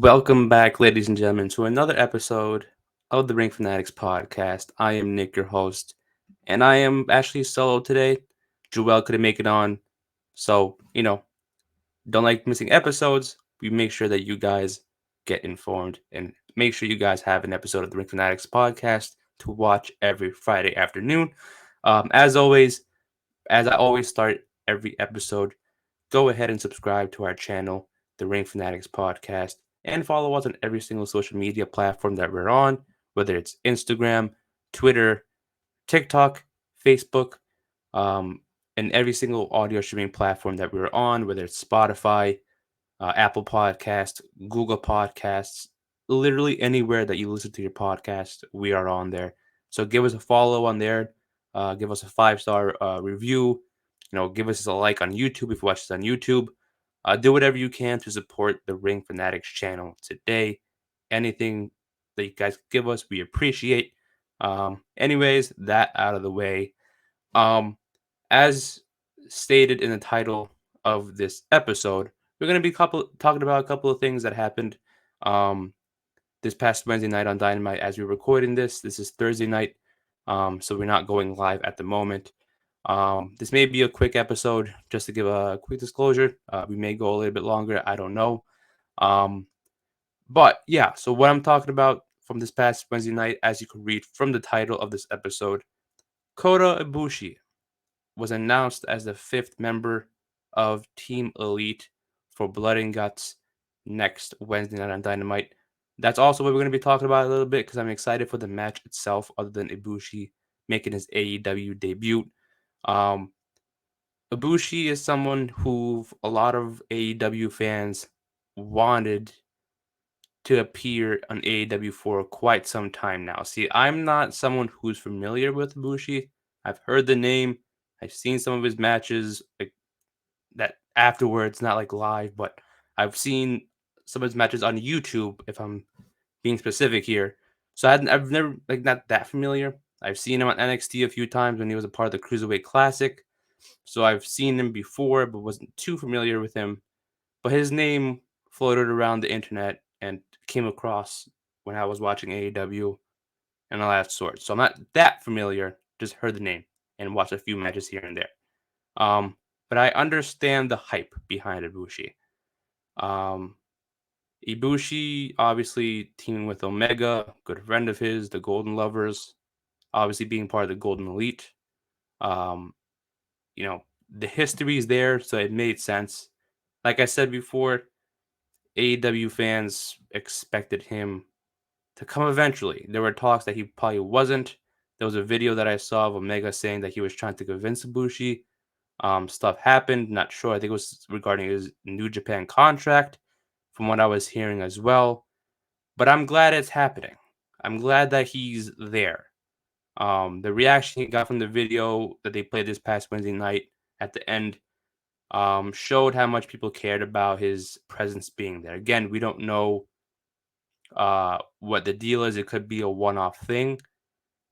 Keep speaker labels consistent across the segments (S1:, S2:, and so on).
S1: Welcome back, ladies and gentlemen, to another episode of the Ring Fanatics podcast. I am Nick, your host, and I am actually solo today. Joel couldn't make it on, so don't like missing episodes. We make sure that you guys get informed and make sure you guys have an episode of the Ring Fanatics podcast to watch every Friday afternoon. As always, as I always start every episode, go ahead and subscribe to our channel, the Ring Fanatics Podcast, and follow us on every single social media platform that we're on, whether it's Instagram, Twitter, TikTok, Facebook, um, and every single audio streaming platform that we're on, whether it's Spotify, Apple Podcasts, Google Podcasts, literally anywhere that you listen to your podcast, we are on there. So give us a follow on there. Give us a 5-star review. Give us a like on YouTube if you watch this on YouTube. Do whatever you can to support the Ring Fanatics channel today. Anything that you guys give us, we appreciate. Anyways, that out of the way. Um, as stated in the title of this episode, we're going to be talking about a couple of things that happened um, this past Wednesday night on Dynamite. As we're recording this is Thursday night, so we're not going live at the moment. This may be a quick episode, just to give a quick disclosure. We may go a little bit longer. I don't know. Um, but yeah, so what I'm talking about from this past Wednesday night, as you can read from the title of this episode, Kota Ibushi was announced as the fifth member of Team Elite for Blood and Guts next Wednesday night on Dynamite. That's also what we're going to be talking about a little bit because I'm excited for the match itself, other than Ibushi making his AEW debut. Um, Ibushi is someone who a lot of AEW fans wanted to appear on AEW for quite some time now. See, I'm not someone who's familiar with Ibushi. I've heard the name. I've seen some of his matches like that afterwards, not like live, but I've seen some of his matches on YouTube. If I'm being specific here, so I've never like not that familiar. I've seen him on NXT a few times when he was a part of the Cruiserweight Classic, so I've seen him before, but wasn't too familiar with him. But his name floated around the internet and came across when I was watching AEW and all that sort. So I'm not that familiar. Just heard the name and watched a few matches here and there. Um, but I understand the hype behind Ibushi. Um, Ibushi obviously teaming with Omega, good friend of his, the Golden Lovers, obviously being part of the Golden Elite. Um, the history is there, so it made sense. Like I said before, AEW fans expected him to come eventually. There were talks that he probably wasn't. There was a video that I saw of Omega saying that he was trying to convince Ibushi. Stuff happened. Not sure. I think it was regarding his New Japan contract, from what I was hearing as well. But I'm glad it's happening. I'm glad that he's there. The reaction he got from the video that they played this past Wednesday night at the end showed how much people cared about his presence being there. Again, we don't know what the deal is. It could be a one-off thing.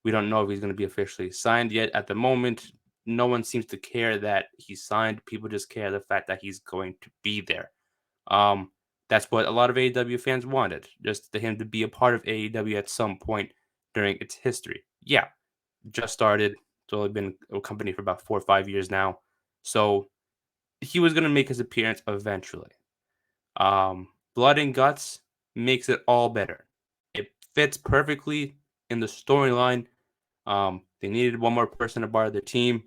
S1: We don't know if he's going to be officially signed yet. At the moment, no one seems to care that he's signed. People just care the fact that he's going to be there. Um, that's what a lot of AEW fans wanted, just him to be a part of AEW at some point during its history. Yeah, just started. It's only been a company for about 4 or 5 years now. So he was going to make his appearance eventually. Blood and Guts makes it all better. It fits perfectly in the storyline. They needed one more person to part of their team.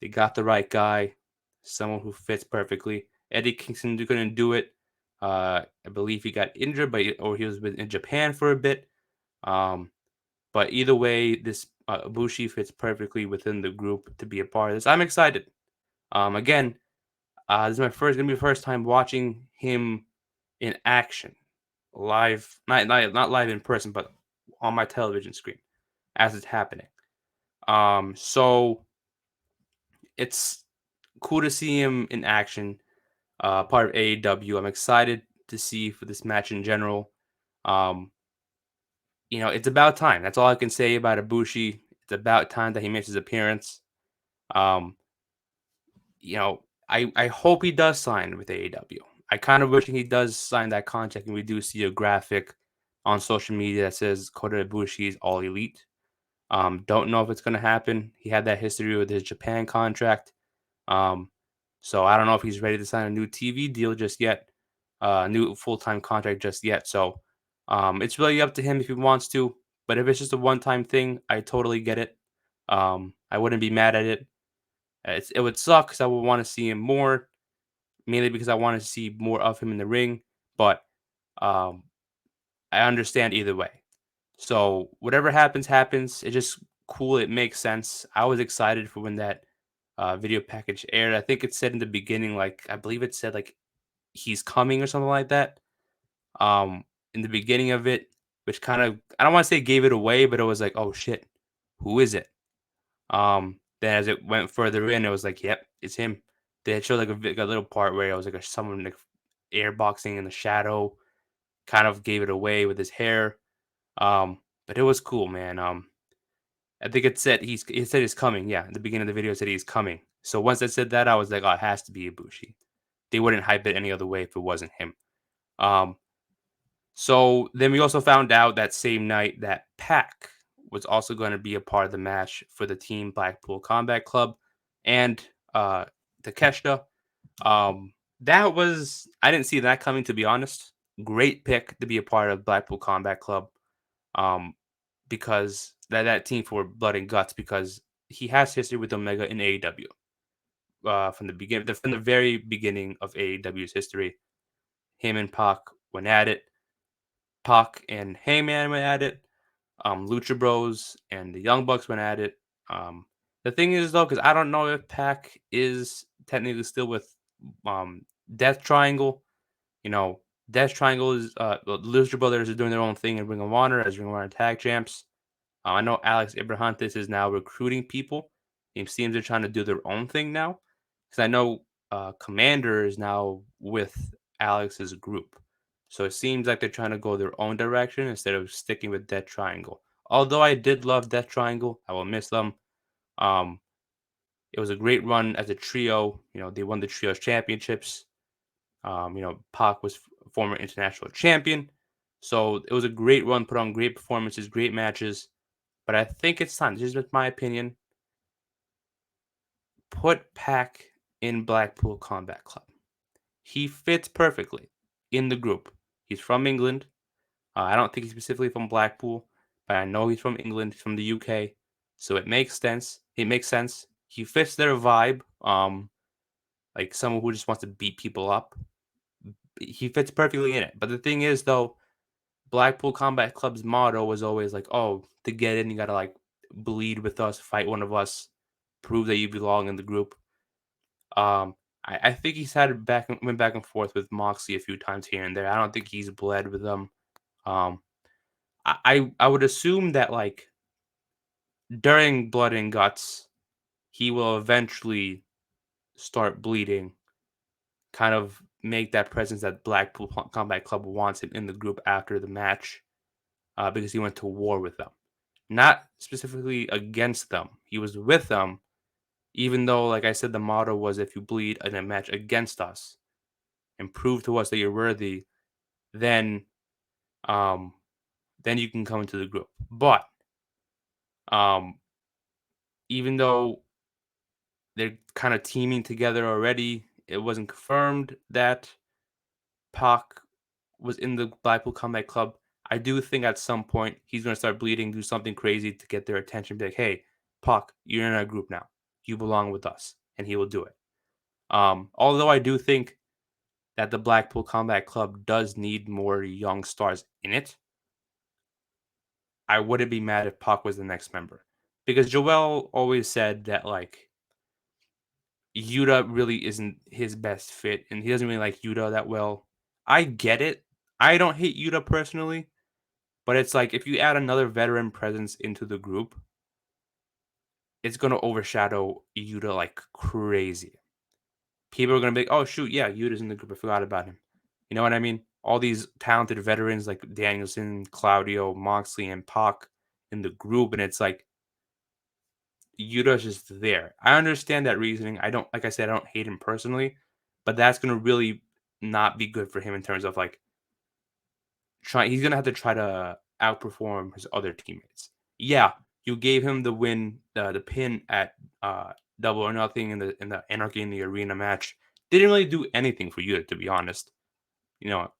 S1: They got the right guy, someone who fits perfectly. Eddie Kingston couldn't do it. I believe he got injured, or he was in Japan for a bit. Um, but either way, this Ibushi fits perfectly within the group to be a part of this. I'm excited. Again, this is gonna be my first time watching him in action, live, not live in person, but on my television screen as it's happening. So it's cool to see him in action, part of AEW. I'm excited to see for this match in general. Um, it's about time. That's all I can say about Ibushi. It's about time that he makes his appearance. Um, I hope he does sign with AEW. I kind of wishing he does sign that contract and we do see a graphic on social media that says Kota Ibushi is all elite. Don't know if it's gonna happen. He had that history with his Japan contract. Um, so I don't know if he's ready to sign a new TV deal just yet, new full-time contract just yet. So it's really up to him if he wants to. But if it's just a one-time thing, I totally get it. I wouldn't be mad at it. It would suck because I would want to see him more, mainly because I want to see more of him in the ring. But um, I understand either way. So whatever happens, happens. It's just cool. It makes sense. I was excited for when that video package aired. I think it said in the beginning, like I believe it said like he's coming or something like that. In the beginning of it, which kind of I don't want to say gave it away, but it was like, oh shit, who is it? Then as it went further in, it was like, yep, it's him. They showed like a little part where it was like someone like airboxing in the shadow, kind of gave it away with his hair. But it was cool, man. I think it said he's coming. Yeah, at the beginning of the video, it said he's coming. So once it said that, I was like, oh, it has to be Ibushi. They wouldn't hype it any other way if it wasn't him. Um, so then we also found out that same night that Pac was also going to be a part of the match for the Team Blackpool Combat Club and Takeshita. That was I didn't see that coming, to be honest. Great pick to be a part of Blackpool Combat Club. Um, because that team for Blood and Guts because he has history with Omega in AEW. From the beginning, from the very beginning of AEW's history, him and Pac went at it. Pac and Heyman went at it. Lucha Bros and the Young Bucks went at it. The thing is though, because I don't know if Pac is technically still with Death Triangle. You know, Death Triangle is the Lucha Brothers are doing their own thing in Ring of Honor as Ring of Honor Tag Champs. I know Alex Abrahantes is now recruiting people. It seems they're trying to do their own thing now. Because I know Commander is now with Alex's group. So it seems like they're trying to go their own direction instead of sticking with Death Triangle. Although I did love Death Triangle, I will miss them. Um, it was a great run as a trio. You know, they won the trios championships. Pac was former international champion. So it was a great run, put on great performances, great matches. But I think it's time. This is just my opinion. Put Pac in Blackpool Combat Club. He fits perfectly in the group. He's from England. I don't think he's specifically from Blackpool, but I know he's from England, from the UK. So it makes sense. It makes sense. He fits their vibe. Like someone who just wants to beat people up. He fits perfectly in it. But the thing is, though, Blackpool Combat Club's motto was always like, "Oh, to get in, you gotta like bleed with us, fight one of us, prove that you belong in the group." I think he's had went back and forth with Moxley a few times here and there. I don't think he's bled with them. Um, I would assume that like during Blood and Guts, he will eventually start bleeding, kind of make that presence that Blackpool Combat Club wants him in the group after the match, because he went to war with them, not specifically against them. He was with them, even though, like I said, the motto was if you bleed in a match against us and prove to us that you're worthy, then um then you can come into the group. But um even though they're kind of teaming together already, it wasn't confirmed that Pac was in the Blackpool Combat Club. I do think at some point he's gonna start bleeding, do something crazy to get their attention, be like, hey, Pac, you're in our group now. You belong with us. And he will do it. Although I do think that the Blackpool Combat Club does need more young stars in it. I wouldn't be mad if Pac was the next member. Because Joel always said that like Yuta really isn't his best fit and he doesn't really like Yuta that well. I get it. I don't hate Yuta personally, but it's like if you add another veteran presence into the group, it's gonna overshadow Yuta like crazy. People are gonna be like, "Oh shoot, yeah, Yuta's in the group. I forgot about him." You know what I mean? All these talented veterans like Danielson, Claudio, Moxley, and Pac in the group, and it's like Yuta's just there. I understand that reasoning. I don't, like I said, I don't hate him personally, but that's gonna really not be good for him in terms of like trying. He's gonna have to try to outperform his other teammates. Yeah, you gave him the win, the pin at uh, Double or Nothing in the Anarchy in the Arena match. Didn't really do anything for you, to be honest.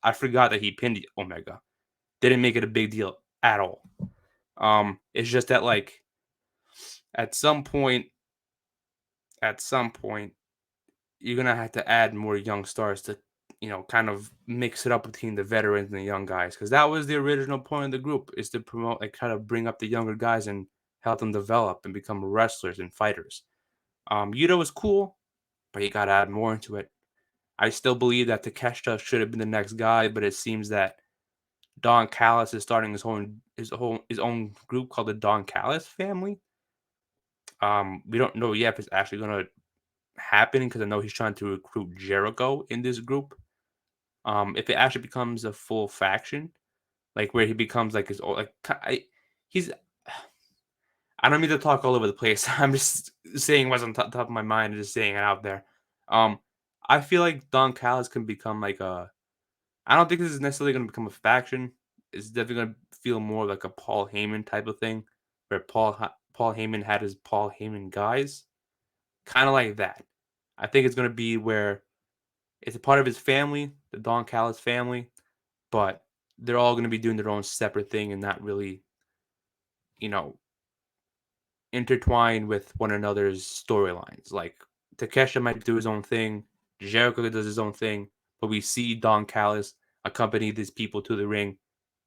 S1: I forgot that he pinned Omega. Didn't make it a big deal at all. It's just that like at some point, at some point, you're gonna have to add more young stars to, kind of mix it up between the veterans and the young guys, because that was the original point of the group, is to promote, like, kind of bring up the younger guys and help them develop and become wrestlers and fighters. Yuta was cool, but you gotta add more into it. I still believe that Takeshita should have been the next guy, but it seems that Don Callis is starting his own group called the Don Callis family. We don't know yet if it's actually gonna happen because I know he's trying to recruit Jericho in this group. If it actually becomes a full faction, like where he becomes like his own, like he's. I don't mean to talk all over the place. I'm just saying what's on top of my mind and just saying it out there. Um, I feel like Don Callis can become like a. I don't think this is necessarily going to become a faction. It's definitely going to feel more like a Paul Heyman type of thing, where Paul Heyman had his Paul Heyman guys, kind of like that. I think it's going to be where it's a part of his family, the Don Callis family, but they're all going to be doing their own separate thing and not really, you know, intertwined with one another's storylines. Like Takesha might do his own thing, Jericho does his own thing, but we see Don Callis accompany these people to the ring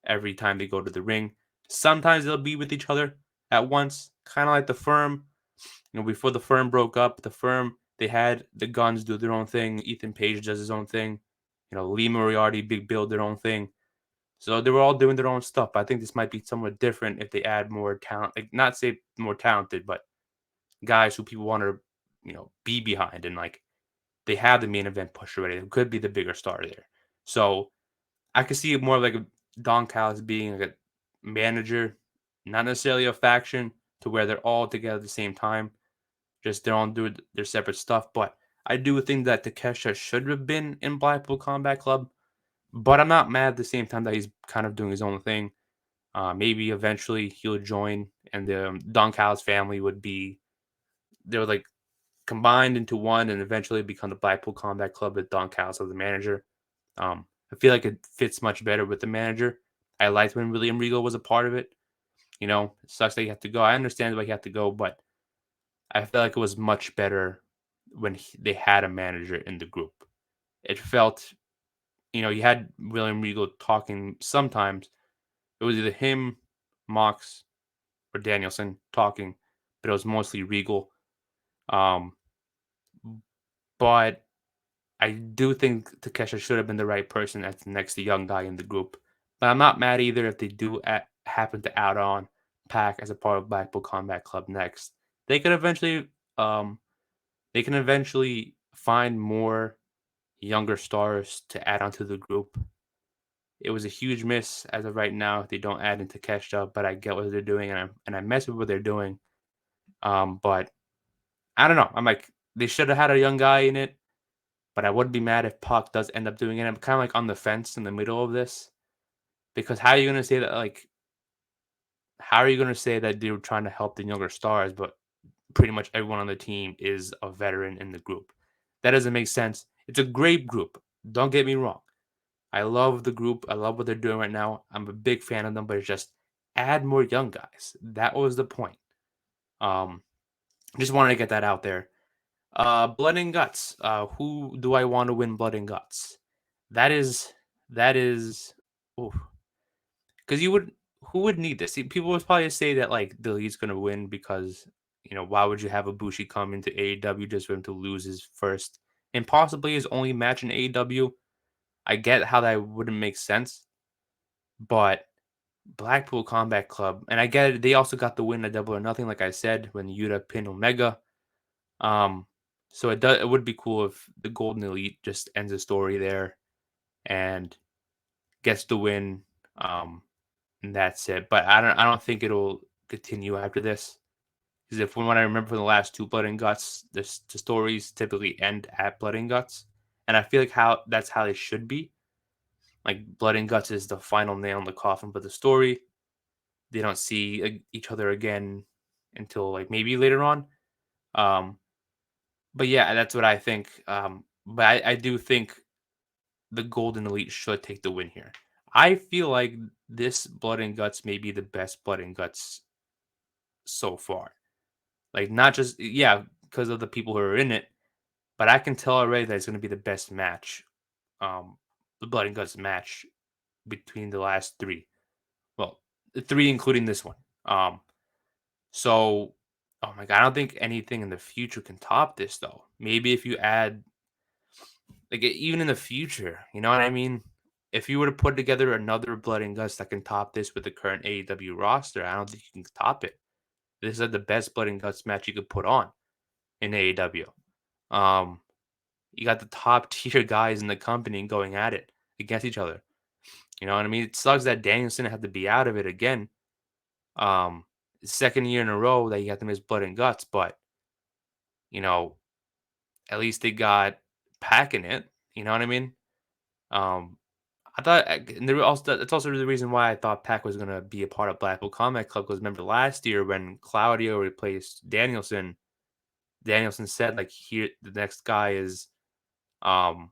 S1: every time they go to the ring. Sometimes they'll be with each other at once, kind of like the Firm. Before the Firm broke up, the Firm, they had the Guns do their own thing. Ethan Page does his own thing. Lee Moriarty, Big Bill, their own thing. So they were all doing their own stuff. But I think this might be somewhat different if they add more talent. Like, not say more talented, but guys who people want to, be behind. And like they have the main event push already. It could be the bigger star there. So I could see it more like a Don Callis being like a manager, not necessarily a faction, to where they're all together at the same time. Just they're all doing their separate stuff. But I do think that Takesha should have been in Blackpool Combat Club. But I'm not mad at the same time that he's kind of doing his own thing. Maybe eventually he'll join, and the Don Callis family they're like combined into one, and eventually become the Blackpool Combat Club with Don Callis as the manager. I feel like it fits much better with the manager. I liked when William Regal was a part of it. It sucks that he had to go. I understand why he had to go, but I feel like it was much better when they had a manager in the group. It felt, you had William Regal talking sometimes. It was either him, Mox, or Danielson talking, but it was mostly Regal. Um, but I do think Takesha should have been the right person as the next young guy in the group. But I'm not mad either if they do happen to add on Pac as a part of Blackpool Combat Club next. They could eventually, um, they can eventually find more younger stars to add onto the group. It was a huge miss as of right now if they don't add in Takesha, but I get what they're doing, and I mess with what they're doing. But I don't know. I'm like, they should have had a young guy in it, but I wouldn't be mad if Pac does end up doing it. I'm kind of like on the fence in the middle of this, because how are you gonna say that? Like, how are you gonna say that they're trying to help the younger stars, but pretty much everyone on the team is a veteran in the group? That doesn't make sense. It's a great group. Don't get me wrong. I love the group. I love what they're doing right now. I'm a big fan of them, but it's just add more young guys. That was the point. Um, just wanted to get that out there. Blood and Guts. Who do I want to win Blood and Guts? That is because who would need this? See, people would probably say that like the Elite's gonna win because why would you have Ibushi come into AEW just for him to lose his first and possibly his only match in AEW? I get how that wouldn't make sense, but Blackpool Combat Club, and I get it. They also got the win at Double or Nothing, like I said, when Yuta pinned Omega. Um, so it would be cool if the Golden Elite just ends the story there and gets the win. And that's it. But I don't think it'll continue after this. Because from what I remember from the last two Blood and Guts, the stories typically end at Blood and Guts. and I feel like that's how they should be. Like Blood and Guts is the final nail in the coffin for the story. They don't see each other again until like maybe later on. Um, but yeah, that's what I think. But I do think the Golden Elite should take the win here. I feel like this Blood and Guts may be the best Blood and Guts so far. Like not just because of the people who are in it, but I can tell already that it's going to be the best match. The Blood and Guts match between the last three. Well, the three including this one. So oh my god, I don't think anything in the future can top this though. Maybe if you add like even in the future, you know what I mean? If you were to put together another Blood and Guts that can top this with the current AEW roster, I don't think you can top it. This is like the best Blood and Guts match you could put on in AEW. Um, you got the top tier guys in the company going at it against each other. You know what I mean? It sucks that Danielson had to be out of it again. Um, Second year in a row that you have to miss Blood and Guts, but you know, at least they got Pac in it. You know what I mean? Um, I thought, and there also that's also the reason why I thought Pac was gonna be a part of Blackpool Combat Club. Because remember last year when Claudio replaced Danielson, Danielson said like here the next guy is um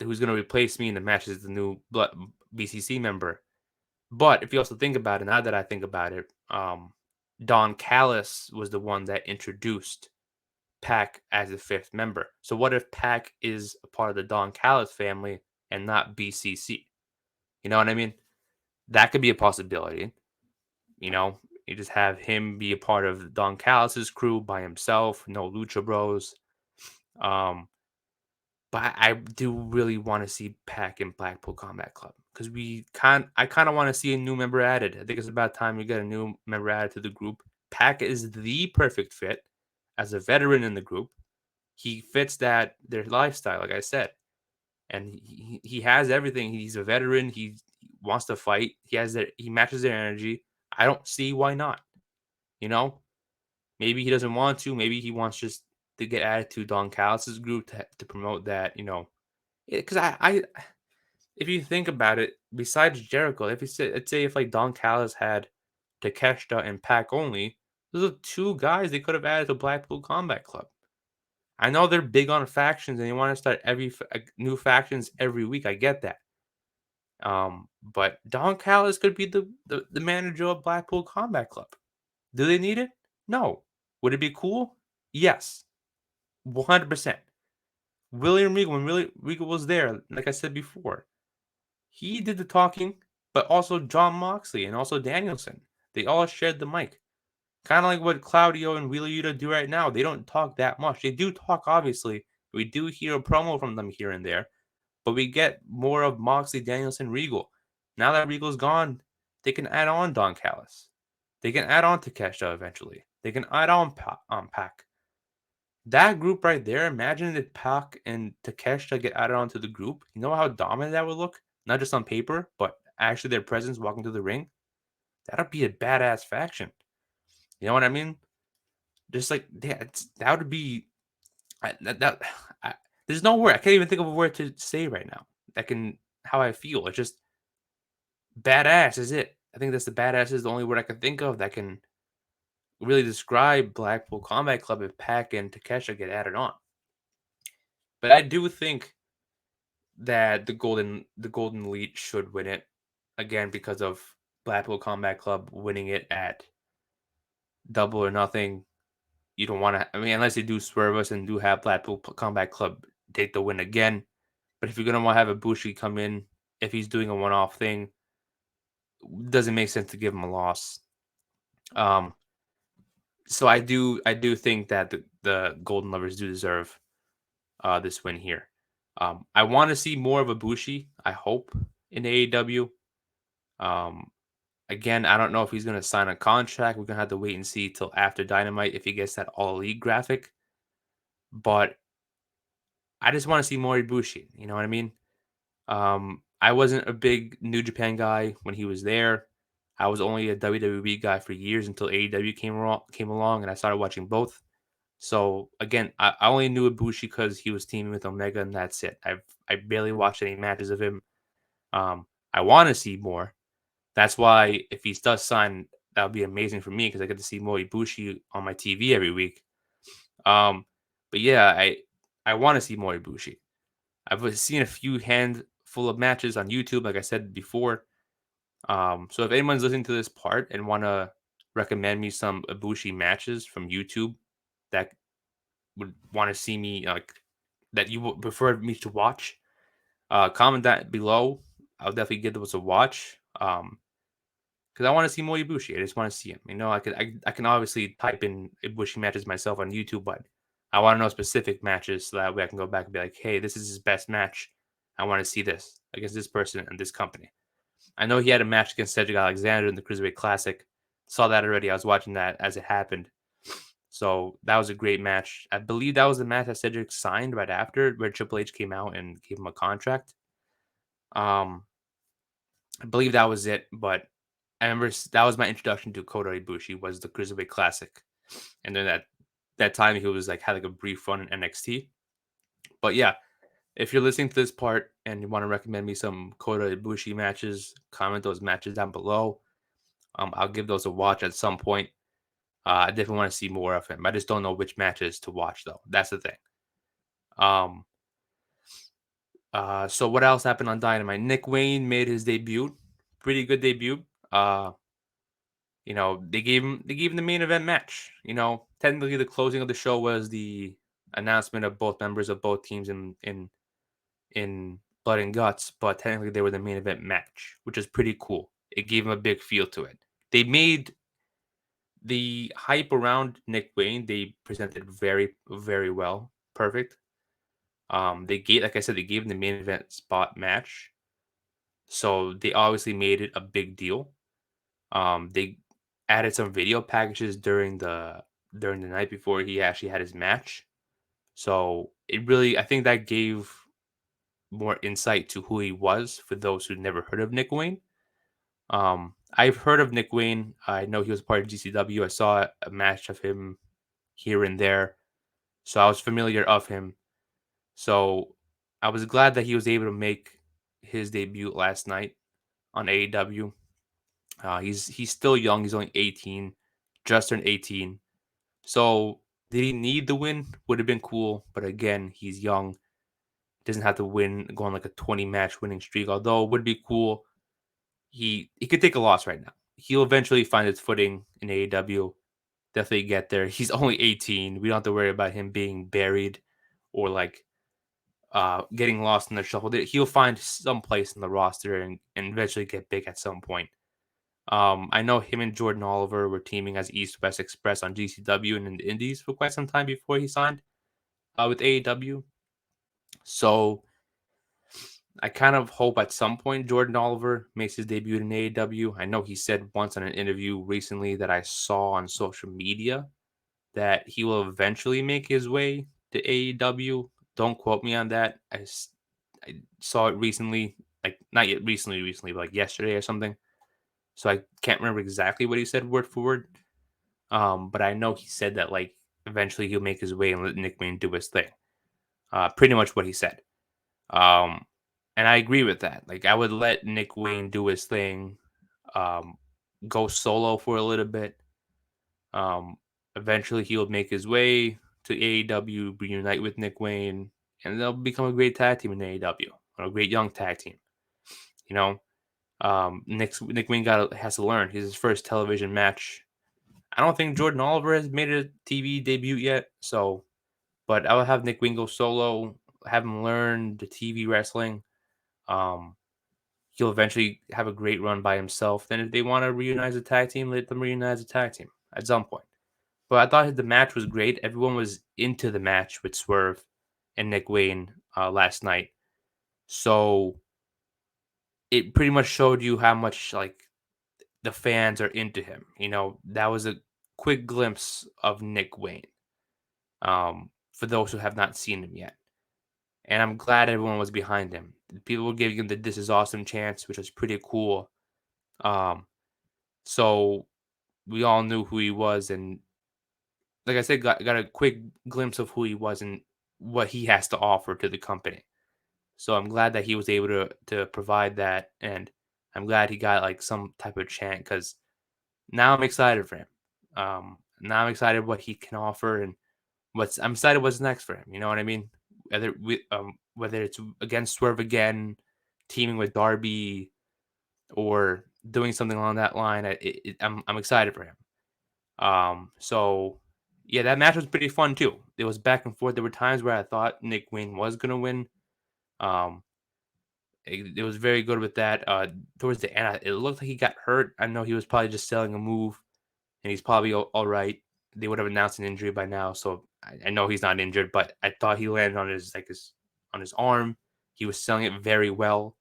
S1: who's gonna replace me in the match is the new BCC member. But if you also think about it, now that I think about it, Don Callis was the one that introduced Pac as a fifth member. So what if Pac is a part of the Don Callis family and not BCC? You know what I mean? That could be a possibility. You know, you just have him be a part of Don Callis's crew by himself, no Lucha Bros. Um, but I do really want to see Pac in Blackpool Combat Club because I kind of want to see a new member added. I think it's about time we get a new member added to the group. Pac is the perfect fit as a veteran in the group. He fits their lifestyle, like I said, and he has everything. He's a veteran. He wants to fight. He matches their energy. I don't see why not. You know, maybe he doesn't want to. Maybe he wants just to get added to Don Callis' group to promote that. You know, because if you think about it, besides Jericho, if you say let's say if like Don Callis had Takeshita and Pac only, those are two guys they could have added to Blackpool Combat Club. I know they're big on factions and they want to start new factions every week. I get that. But Don Callis could be the manager of Blackpool Combat Club. Do they need it? No. Would it be cool? Yes. 100%. William Regal, when Regal was there, like I said before, he did the talking, but also John Moxley and also Danielson. They all shared the mic. Kind of like what Claudio and Wheeler Yuta do right now. They don't talk that much. They do talk, obviously. We do hear a promo from them here and there, but we get more of Moxley, Danielson, Regal. Now that Regal's gone, they can add on Don Callis. They can add on Takeshita eventually. They can add on Pac. That group right there, imagine if Pac and Takeshita get added onto the group. You know how dominant that would look? Not just on paper, but actually their presence walking to the ring. That'd be a badass faction. You know what I mean? Just like that would be I, there's no word. I can't even think of a word to say right now that can how I feel. It's just badass is it. I think that's the badass is the only word I can think of that can really describe Blackpool Combat Club if Pac and Takesha get added on. But I do think that the Golden Elite should win it again because of Blackpool Combat Club winning it at Double or Nothing. You don't want to. I mean, unless they do swerve us and do have Blackpool Combat Club take the win again. But if you're gonna want to have Ibushi come in, if he's doing a one-off thing, doesn't make sense to give him a loss. Um, so I do think that the Golden Lovers do deserve this win here. I want to see more of Ibushi. I hope in AEW. Um, Again, I don't know if he's gonna sign a contract. We're gonna have to wait and see till after Dynamite if he gets that All Elite graphic. But I just want to see more Ibushi. You know what I mean? I wasn't a big New Japan guy when he was there. I was only a WWE guy for years until AEW came along, and I started watching both. So again, I only knew Ibushi because he was teaming with Omega, and that's it. I barely watched any matches of him. I want to see more. That's why if he does sign, that would be amazing for me because I get to see more Ibushi on my TV every week. Um, but yeah, I want to see more Ibushi. I've seen a few handful of matches on YouTube, like I said before. So if anyone's listening to this part and want to recommend me some Ibushi matches from YouTube that would want to see me like that you would prefer me to watch, comment that below. I'll definitely give those a watch. Because I want to see more Ibushi. I just want to see him. I can obviously type in Ibushi matches myself on YouTube, but I want to know specific matches so that way I can go back and be like, hey, this is his best match. I want to see this against this person and this company. I know he had a match against Cedric Alexander in the Cruiserweight Classic. Saw that already. I was watching that as it happened. So that was a great match. I believe that was the match that Cedric signed right after, where Triple H came out and gave him a contract. Um, I believe that was it, but I remember that was my introduction to Kota Ibushi was the Cruiserweight Classic, and then that time he was like had like a brief run in NXT. But yeah, if you're listening to this part and you want to recommend me some Kota Ibushi matches, comment those matches down below. I'll give those a watch at some point. I definitely want to see more of him. I just don't know which matches to watch though. That's the thing. Um, so what else happened on Dynamite? Nick Wayne made his debut. Pretty good debut. Uh, they gave him the main event match. Technically the closing of the show was the announcement of both members of both teams in Blood and Guts, but technically they were the main event match, which is pretty cool. It gave him a big feel to it. They made the hype around Nick Wayne, they presented very, very well. Perfect. Like I said, they gave him the main event spot match. So they obviously made it a big deal. They added some video packages during the night before he actually had his match. So I think that gave more insight to who he was for those who never heard of Nick Wayne. I've heard of Nick Wayne. I know he was part of GCW. I saw a match of him here and there, so I was familiar of him. So I was glad that he was able to make his debut last night on AEW. He's still young. He's only 18, just turned 18. So did he need the win? Would have been cool, but again, he's young. Doesn't have to win, go on like a 20 match winning streak. Although it would be cool. He could take a loss right now. He'll eventually find his footing in AEW. Definitely get there. He's only 18. We don't have to worry about him being buried or like getting lost in the shuffle. He'll find some place in the roster and eventually get big at some point. I know him and Jordan Oliver were teaming as East West Express on GCW and in the Indies for quite some time before he signed with AEW. So I kind of hope at some point Jordan Oliver makes his debut in AEW. I know he said once in an interview recently that I saw on social media that he will eventually make his way to AEW. Don't quote me on that. I saw it recently, like not yet recently, but like yesterday or something. So I can't remember exactly what he said word for word. But I know he said that like eventually he'll make his way and let Nick Wayne do his thing. Pretty much what he said. Um, and I agree with that. Like I would let Nick Wayne do his thing, um, go solo for a little bit. Um, Eventually he'll make his way to AEW, reunite with Nick Wayne, and they'll become a great tag team in AEW, or a great young tag team. You know, Nick Wayne has to learn. His first television match. I don't think Jordan Oliver has made a TV debut yet, so but I would have Nick Wayne go solo, have him learn the TV wrestling. Um, he'll eventually have a great run by himself. Then if they want to reunite as a tag team, let them reunite as a tag team at some point. But I thought the match was great. Everyone was into the match with Swerve and Nick Wayne last night. So it pretty much showed you how much like the fans are into him. That was a quick glimpse of Nick Wayne for those who have not seen him yet. And I'm glad everyone was behind him. People were giving him the "This is awesome" chance, which was pretty cool. Um, so we all knew who he was, and like I said, got a quick glimpse of who he was and what he has to offer to the company. So I'm glad that he was able to provide that, and I'm glad he got like some type of chant because now I'm excited for him. Now I'm excited what he can offer and I'm excited what's next for him. You know what I mean? Whether it's against Swerve again, teaming with Darby, or doing something along that line, I'm excited for him. So yeah, that match was pretty fun too. It was back and forth. There were times where I thought Nick Wayne was gonna win. Um, it was very good with that. Towards the end, it looked like he got hurt. I know he was probably just selling a move, and he's probably all right. They would have announced an injury by now, so I know he's not injured. But I thought he landed on his arm. He was selling it very well.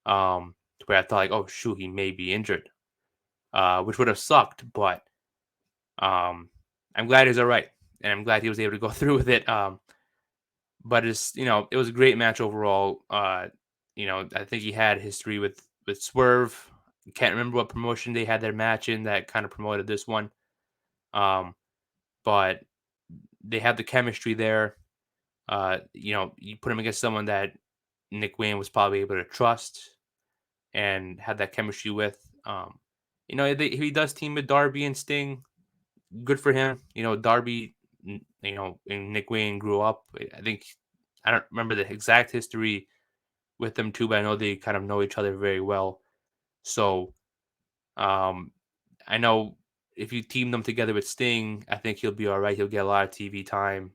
S1: To where I thought like, oh shoot, he may be injured, which would have sucked. But um, I'm glad he's all right, and I'm glad he was able to go through with it. But it was a great match overall. I think he had history with Swerve. Can't remember what promotion they had their match in that kind of promoted this one. Um, but they have the chemistry there. You put him against someone that Nick Wayne was probably able to trust and had that chemistry with. He does team with Darby and Sting. Good for him. Darby, and Nick Wayne grew up. I think I don't remember the exact history with them too, but I know they kind of know each other very well. So um, I know if you team them together with Sting, I think he'll be all right. He'll get a lot of TV time,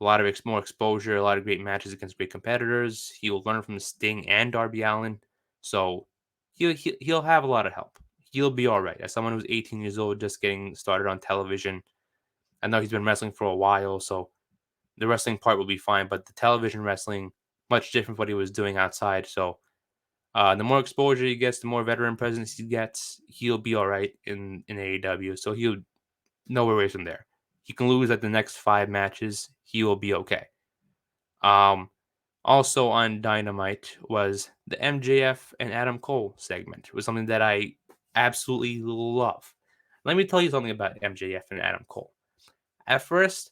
S1: a lot of more exposure, a lot of great matches against great competitors. He'll learn from Sting and Darby Allin, so he'll have a lot of help. He'll be all right. As someone who's 18 years old, just getting started on television, I know he's been wrestling for a while, so the wrestling part will be fine. But the television wrestling, much different from what he was doing outside. So the more exposure he gets, the more veteran presence he gets, he'll be all right in AEW. So he'll nowhere away from there. He can lose at the next 5 matches. He will be okay. Um, Also on Dynamite was the MJF and Adam Cole segment. It was something that I absolutely love. Let me tell you something about MJF and Adam Cole. At first,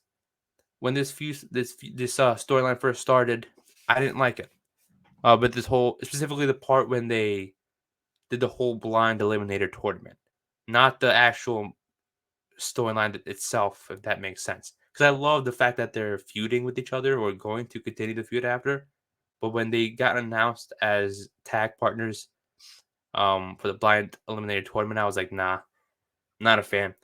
S1: when this storyline first started, I didn't like it. But this whole specifically the part when they did the whole blind eliminator tournament, not the actual storyline itself, if that makes sense. Because I love the fact that they're feuding with each other or going to continue to feud after. But when they got announced as tag partners for the blind eliminator tournament, I was like, nah, not a fan.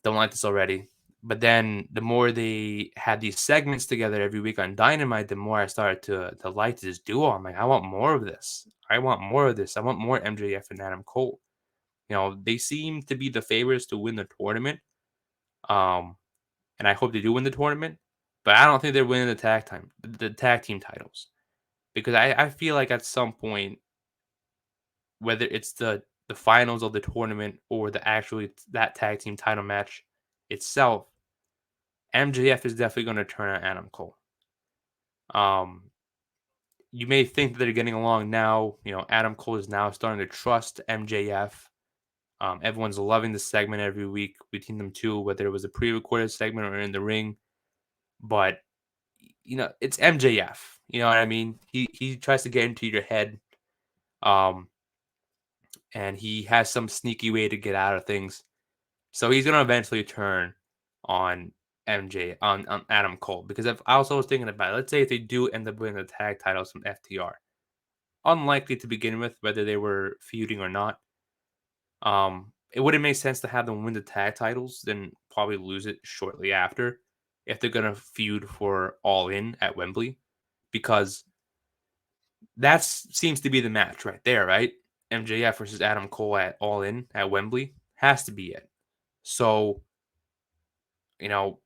S1: Don't like this already. But then the more they had these segments together every week on Dynamite, the more I started to like this duo. I'm like, I want more of this. I want more of this. I want more MJF and Adam Cole. They seem to be the favorites to win the tournament. Um, and I hope they do win the tournament. But I don't think they're winning the tag team titles. Because I feel like at some point, whether it's the finals of the tournament or the actually that tag team title match itself, MJF is definitely going to turn on Adam Cole. Um, you may think that they're getting along now. Adam Cole is now starting to trust MJF. Everyone's loving the segment every week between them two, whether it was a pre-recorded segment or in the ring. But it's MJF. You know what I mean? He tries to get into your head, um, and he has some sneaky way to get out of things. So he's gonna eventually turn on on Adam Cole because if I also was thinking about it, let's say if they do end up winning the tag titles from FTR, unlikely to begin with, whether they were feuding or not. It wouldn't make sense to have them win the tag titles, then probably lose it shortly after if they're gonna feud for All In at Wembley, because that seems to be the match right there, right? MJF versus Adam Cole at All In at Wembley has to be it. So, you know,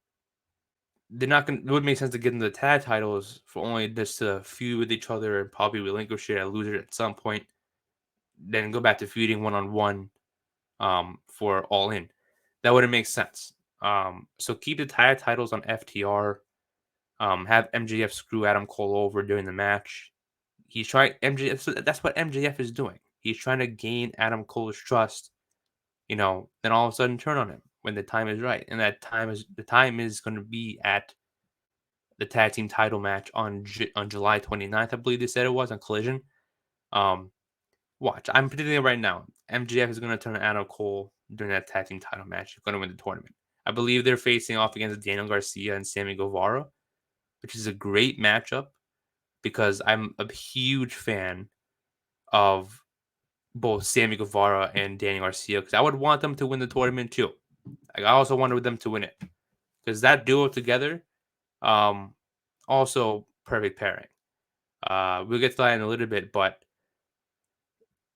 S1: they're not going to, it would make sense to get them the tag titles for only just to feud with each other and probably relinquish it and lose it at some point, then go back to feuding one on one for All In. That wouldn't make sense. So keep the tag titles on FTR. Have MJF screw Adam Cole over during the match. He's trying MJF. So that's what MJF is doing. He's trying to gain Adam Cole's trust. Then all of a sudden turn on him when the time is right, and the time is going to be at the tag team title match on July 29th, I believe they said it was on Collision. Um, Watch, I'm predicting it right now. MJF is going to turn Adam Cole during that tag team title match. He's going to win the tournament. I believe they're facing off against Daniel Garcia and Sammy Guevara, which is a great matchup because I'm a huge fan of both Sammy Guevara and Daniel Garcia because I would want them to win the tournament too. Like, I also wanted them to win it because that duo together, um, also perfect pairing. We'll get to that in a little bit, but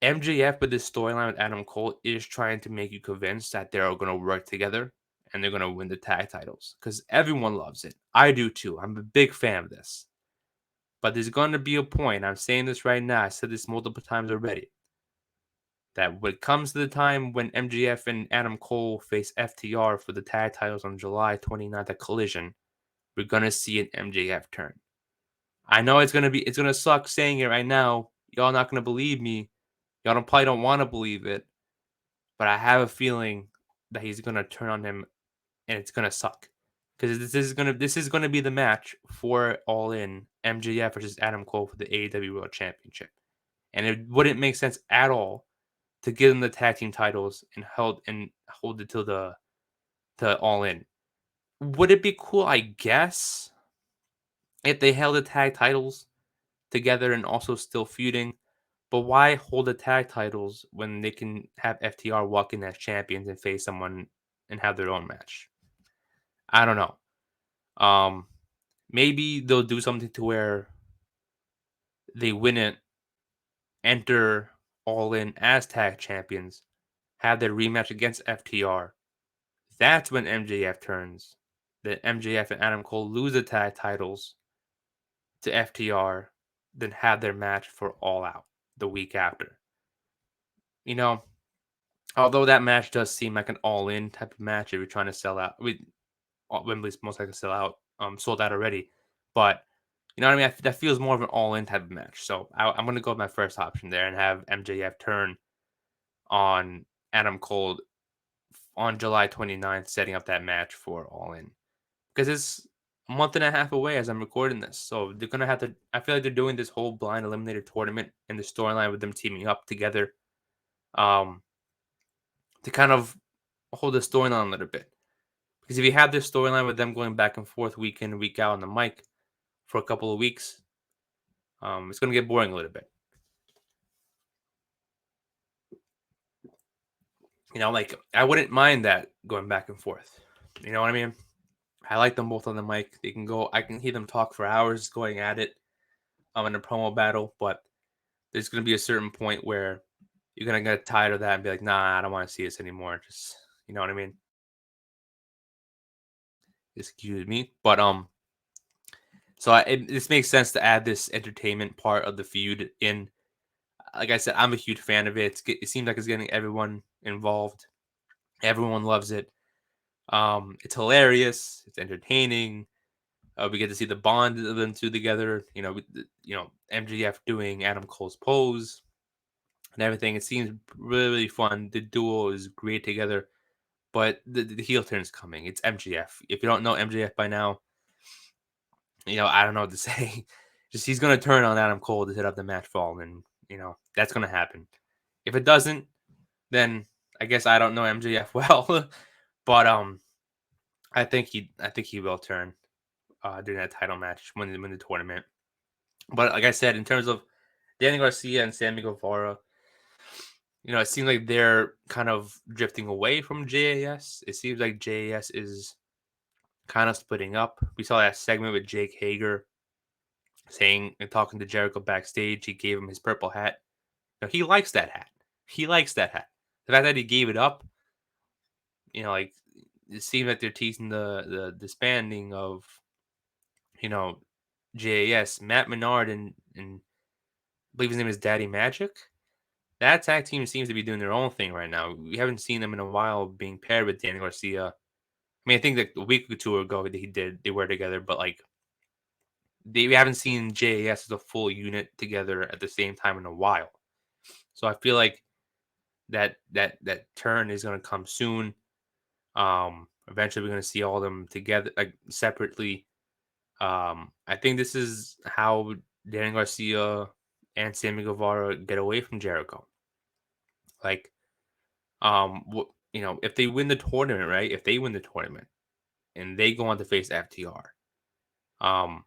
S1: MJF with this storyline with Adam Cole is trying to make you convinced that they're going to work together and they're going to win the tag titles because everyone loves it. I do too. I'm a big fan of this. But there's going to be a point, I'm saying this right now, I said this multiple times already, that when it comes to the time when MJF and Adam Cole face FTR for the tag titles on July 29th at Collision, we're going to see an MJF turn. I know it's going to suck saying it right now. Y'all not going to believe me. Y'all probably don't want to believe it. But I have a feeling that he's gonna turn on him, and it's gonna suck because this is gonna be the match for All In MJF versus Adam Cole for the AEW World Championship, and it wouldn't make sense at all to give them the tag team titles and hold it till the to All In. Would it be cool? I guess if they held the tag titles together and also still feuding. But why hold the tag titles when they can have FTR walk in as champions and face someone and have their own match? I don't know. Um, Maybe they'll do something to where they win it, enter All In as tag champions, have their rematch against FTR. That's when MJF turns. That MJF and Adam Cole lose the tag titles to FTR, then have their match for All Out the week after. You know, although that match does seem like an all-in type of match if you're trying to sell out. Wembley's most likely sell out, sold out already. But you know what I mean? That feels more of an all-in type of match. So I'm going to go with my first option there and have MJF turn on Adam Cole on July 29th, setting up that match for All In. Because it's a month and a half away as I'm recording this. So they're going to have to. I feel like they're doing this whole blind eliminator tournament and the storyline with them teaming up together. Um, to kind of hold the storyline a little bit. Because if you have this storyline with them going back and forth week in, week out on the mic for a couple of weeks, it's going to get boring a little bit. You know, like, I wouldn't mind that going back and forth. You know what I mean? I like them both on the mic. They can go, I can hear them talk for hours going at it in a promo battle, but there's going to be a certain point where you're going to get tired of that and be like, nah, I don't want to see this anymore. Just, you know what I mean? Excuse me. But, so this makes sense to add this entertainment part of the feud in. Like I said, I'm a huge fan of it. It seems like it's getting everyone involved. Everyone loves it. It's hilarious. It's entertaining. We get to see the bond of them two together. MJF doing Adam Cole's pose and everything. It seems really, really fun. The duo is great together. But the heel turn is coming. It's MJF. If you don't know MJF by now, I don't know what to say. Just he's gonna turn on Adam Cole to set up the match fall, and that's gonna happen. If it doesn't, then I guess I don't know MJF well. But I think he will turn during that title match, win the tournament. But like I said, in terms of Danny Garcia and Sammy Guevara, it seems like they're kind of drifting away from JAS. It seems like JAS is kind of splitting up. We saw that segment with Jake Hager saying and talking to Jericho backstage. He gave him his purple hat. He likes that hat. He likes that hat. The fact that he gave it up, like, it seems like they're teasing the disbanding of, JAS. Matt Menard and I believe his name is Daddy Magic. That tag team seems to be doing their own thing right now. We haven't seen them in a while being paired with Danny Garcia. I mean, I think that a week or two ago they were together, but like we haven't seen JAS as a full unit together at the same time in a while. So I feel like that turn is going to come soon. Eventually, we're gonna see all of them together, like separately. I think this is how Daniel Garcia and Sammy Guevara get away from Jericho. Like, if they win the tournament, right? If they win the tournament and they go on to face FTR, um,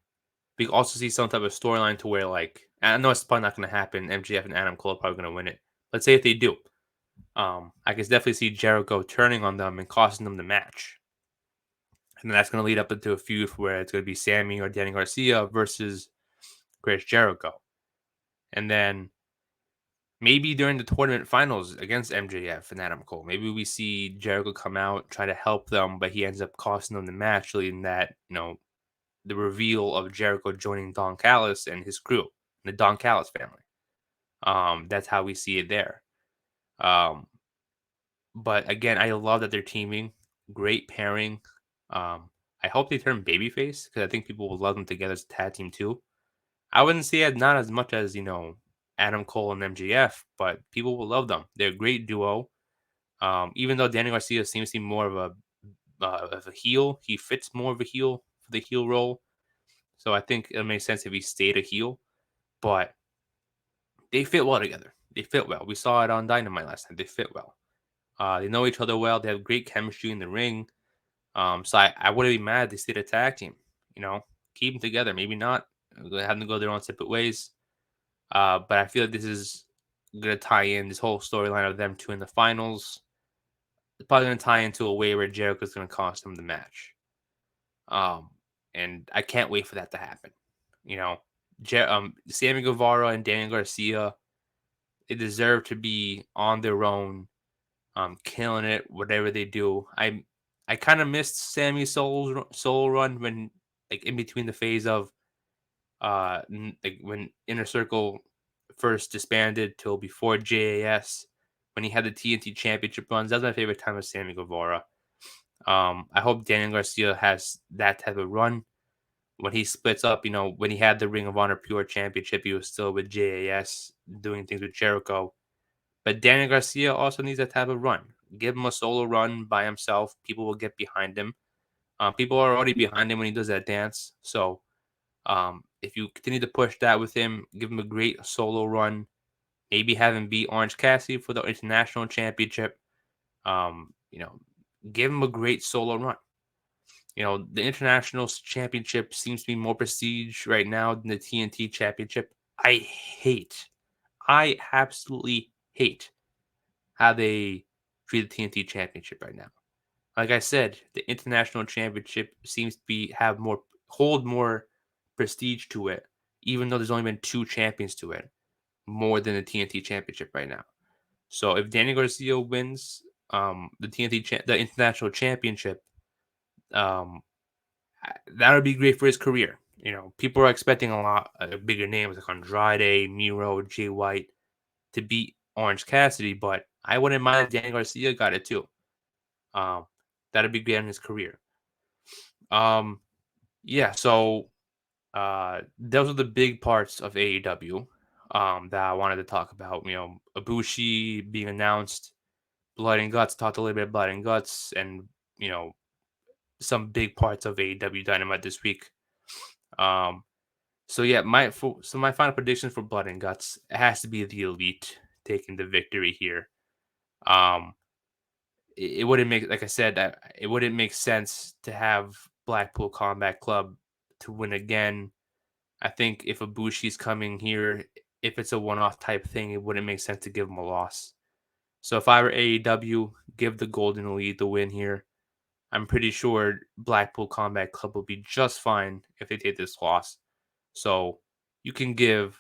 S1: we can also see some type of storyline to where, like, I know it's probably not going to happen. MJF and Adam Cole are probably going to win it. Let's say if they do, I can definitely see Jericho turning on them and costing them the match, and then that's going to lead up into a feud where it's going to be Sammy or Danny Garcia versus Chris Jericho, and then maybe during the tournament finals against MJF and Adam Cole, maybe we see Jericho come out try to help them, but he ends up costing them the match, leading that the reveal of Jericho joining Don Callis and his crew, the Don Callis family. That's how we see it there. Um, but again, I love that they're teaming. Great pairing. I hope they turn babyface because I think people will love them together as a tag team too. I wouldn't say it not as much as Adam Cole and MJF, but people will love them. They're a great duo. Even though Danny Garcia seems to be more of a heel, he fits more of a heel for the heel role. So I think it makes sense if he stayed a heel. But they fit well together. They fit well. We saw it on Dynamite last time. They fit well. They know each other well. They have great chemistry in the ring. So I wouldn't be mad if they stayed a tag team. Keep them together. Maybe not. Have them go their own separate ways. But I feel like this is gonna tie in this whole storyline of them two in the finals. It's probably gonna tie into a way where Jericho's gonna cost them the match. Um, and I can't wait for that to happen. You know, Sammy Guevara and Daniel Garcia, they deserve to be on their own, killing it, whatever they do. I kind of missed Sammy's solo run when, like, in between the phase of like when Inner Circle first disbanded till before JAS, when he had the TNT Championship runs. That was my favorite time of Sammy Guevara. I hope Daniel Garcia has that type of run when he splits up. When he had the Ring of Honor Pure Championship, he was still with JAS doing things with Jericho. But Daniel Garcia also needs that type of run. Give him a solo run by himself. People will get behind him. People are already behind him when he does that dance. So if you continue to push that with him, give him a great solo run. Maybe have him beat Orange Cassidy for the international championship. Um, you know, give him a great solo run. The international championship seems to be more prestige right now than the TNT championship. I absolutely hate how they treat the TNT championship right now. Like I said, the international championship seems to hold more prestige to it, even though there's only been two champions to it, more than the TNT championship right now. So if Danny Garcia wins the international championship, um, that would be great for his career. People are expecting a lot bigger names like Andrade, Miro, Jay White to beat Orange Cassidy, but I wouldn't mind if Danny Garcia got it too. Um, that'd be great in his career. Um, yeah. So those are the big parts of AEW that I wanted to talk about. Ibushi being announced, Blood and Guts. Talked a little bit of Blood and Guts, and you know some big parts of AEW Dynamite this week. Um, so yeah, my final prediction for Blood and Guts, it has to be the Elite taking the victory here. Um, it wouldn't make, like I said, it wouldn't make sense to have Blackpool Combat Club to win again. I think if Ibushi's coming here, if it's a one-off type thing, it wouldn't make sense to give him a loss. So if I were AEW, give the Golden Elite the win here. I'm pretty sure Blackpool Combat Club will be just fine if they take this loss. So you can give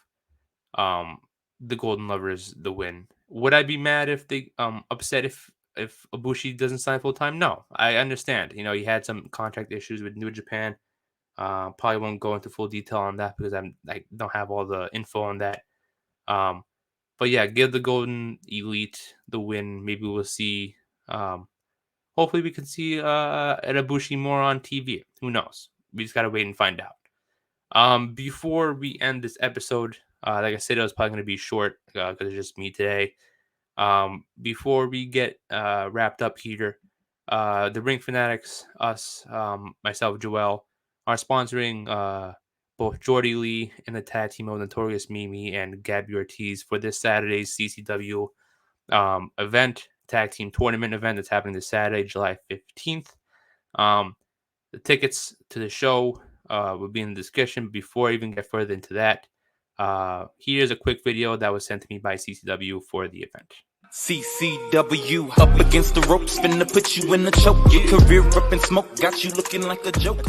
S1: um the Golden Lovers the win. Would I be mad if they upset if Ibushi doesn't sign full time? No, I understand. He had some contract issues with New Japan. Probably won't go into full detail on that because I don't have all the info on that. Um, but yeah, give the Golden Elite the win. Maybe we'll see. Hopefully, we can see Ibushi more on TV. Who knows? We just gotta wait and find out. Before we end this episode, like I said, it was probably gonna be short because it's just me today. Before we get wrapped up here, The Ring Fanatics, us, myself, Joel, are sponsoring both Jordy Lee and the tag team of Notorious Mimi and Gabby Ortiz for this Saturday's CCW event, tag team tournament event that's happening this Saturday, July 15th. The tickets to the show will be in the description. Before I even get further into that, here's a quick video that was sent to me by CCW for the event.
S2: CCW up against the ropes, finna put you in the choke. Your career up in smoke, got you looking like a joke.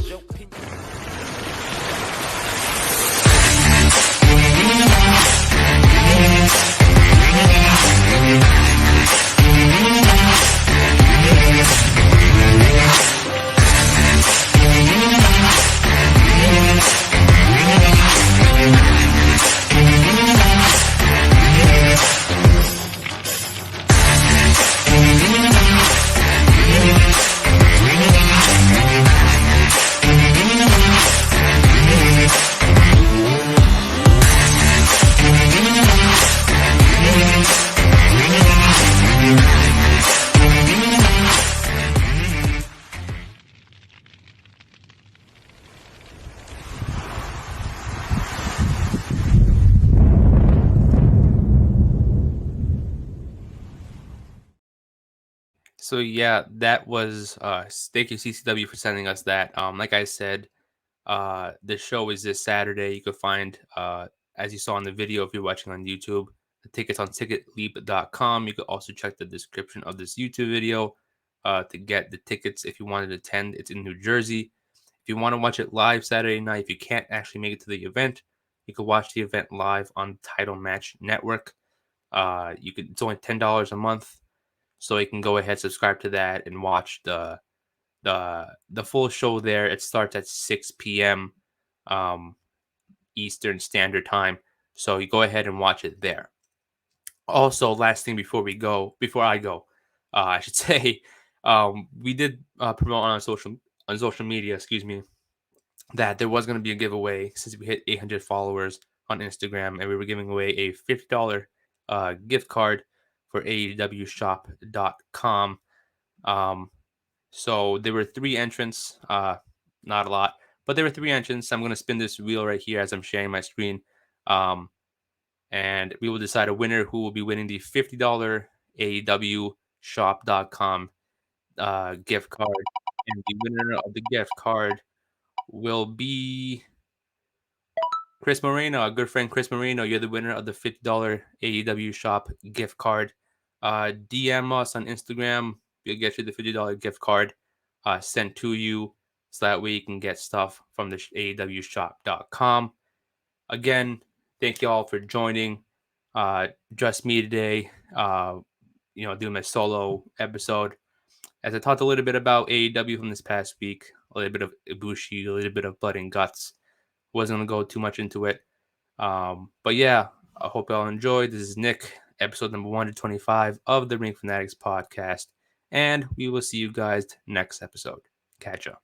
S1: So yeah, that was thank you CCW for sending us that. Like I said, the show is this Saturday. You could find as you saw in the video if you're watching on YouTube, the tickets on ticketleap.com. You could also check the description of this YouTube video to get the tickets if you wanted to attend. It's in New Jersey. If you want to watch it live Saturday night, if you can't actually make it to the event, you could watch the event live on Title Match Network. It's only $10 a month. So you can go ahead, subscribe to that, and watch the full show there. It starts at 6 p.m. Eastern Standard Time. So you go ahead and watch it there. Also, last thing before I go, I should say, we did promote on social media, that there was going to be a giveaway since we hit 800 followers on Instagram, and we were giving away a $50 gift card for AEWshop.com. So there were 3 entrants, not a lot, but there were 3 entrants. I'm going to spin this wheel right here as I'm sharing my screen. And we will decide a winner who will be winning the $50 AEWshop.com gift card. And the winner of the gift card will be Chris Moreno, our good friend Chris Moreno. You're the winner of the $50 AEW shop gift card. DM us on Instagram. We'll get you the $50 gift card sent to you so that way you can get stuff from the AEWshop.com. Again, thank you all for joining. Just me today, doing my solo episode. As I talked a little bit about AEW from this past week, a little bit of Ibushi, a little bit of blood and guts. Wasn't going to go too much into it. But yeah, I hope y'all enjoyed. This is Nick, episode number 125 of the Ring Fanatics podcast. And we will see you guys next episode. Catch ya.